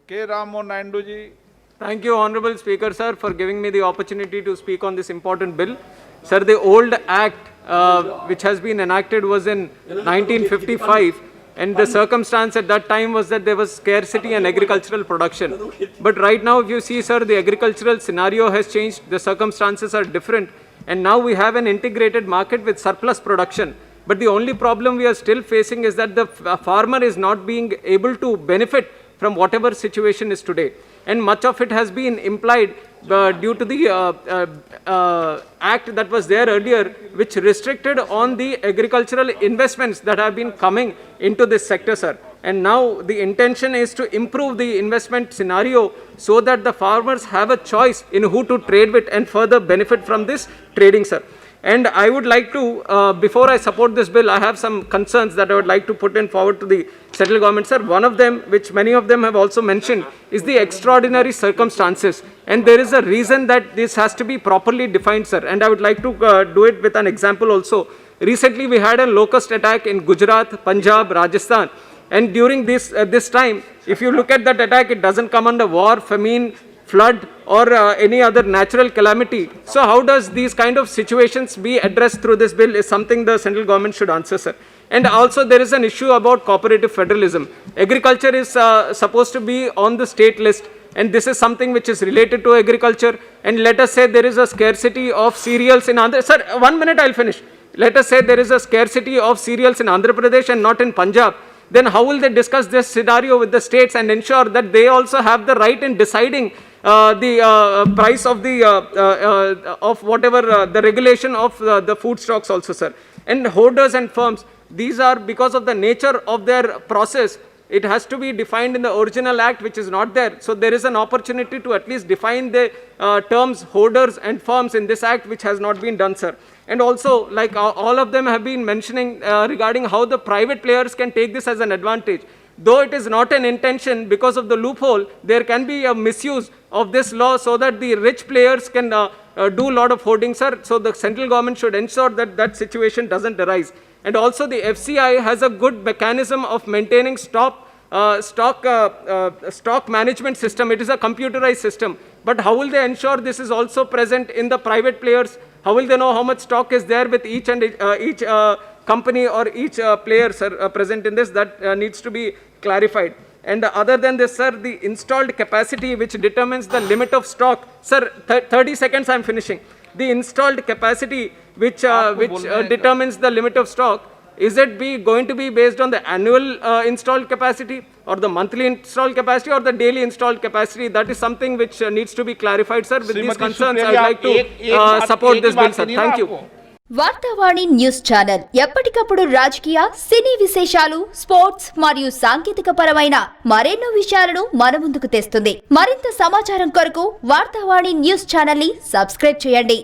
K. Rammohan Naidu ji. Thank you, Honorable Speaker, sir, for giving me the opportunity to speak on this important bill. Sir, the old act which has been enacted was in 1955, and the circumstance at that time was that there was scarcity in agricultural production. But right now, if you see, sir, the agricultural scenario has changed, the circumstances are different, and now we have an integrated market with surplus production. But the only problem we are still facing is that the farmer is not being able to benefit from whatever situation is today. And much of it has been implied due to the act that was there earlier, which restricted on the agricultural investments that have been coming into this sector, sir. And now the intention is to improve the investment scenario so that the farmers have a choice in who to trade with and further benefit from this trading, sir. And I would like to, before I support this bill, I have some concerns that I would like to put in forward to the central government, sir. One of them, which many of them have also mentioned, is the extraordinary circumstances. And there is a reason that this has to be properly defined, sir. And I would like to do it with an example also. Recently, we had a locust attack in Gujarat, Punjab, Rajasthan. And during this time, if you look at that attack, it doesn't come under war, famine, flood, or any other natural calamity. So how does these kind of situations be addressed through this bill is something the central government should answer, sir. And also there is an issue about cooperative federalism. Agriculture is supposed to be on the state list, and this is something which is related to agriculture. And let us say there is a scarcity of cereals in Andhra. Sir, 1 minute, I'll finish. Let us say there is a scarcity of cereals in Andhra Pradesh and not in Punjab. Then how will they discuss this scenario with the states and ensure that they also have the right in deciding the price of the of whatever the regulation of the food stocks also, sir. And hoarders and firms, these are because of the nature of their process. It has to be defined in the original act, which is not there. So there is an opportunity to at least define the terms hoarders and firms in this act, which has not been done, sir. And also, like all of them have been mentioning regarding how the private players can take this as an advantage. Though it is not an intention, because of the loophole, there can be a misuse of this law so that the rich players can do a lot of hoarding, sir. So the central government should ensure that that situation doesn't arise. And also the FCI has a good mechanism of maintaining stock management system. It is a computerized system. But how will they ensure this is also present in the private players? How will they know how much stock is there with each company or each player, sir, present in this? That needs to be clarified. And other than this, sir, the installed capacity which determines the limit of stock. Sir, 30 seconds, I'm finishing. The installed capacity which determines the limit of stock, is it going to be based on the annual installed capacity, or the monthly installed capacity, or the daily installed capacity? That is something which needs to be clarified, sir. With these concerns, I would like to support this bill, sir. Thank you. Vartavani news channel ఎప్పటికప్పుడు రాజకీయ, సినీ విశేషాలు, sports మరియు సాంకేతిక పరమైన మరెన్నో విషయాలను మన ముందుకు తెస్తుంది. మరింత సమాచారం కొరకు వార్తావాణి న్యూస్ ఛానల్ ని సబ్స్క్రైబ్ చేయండి.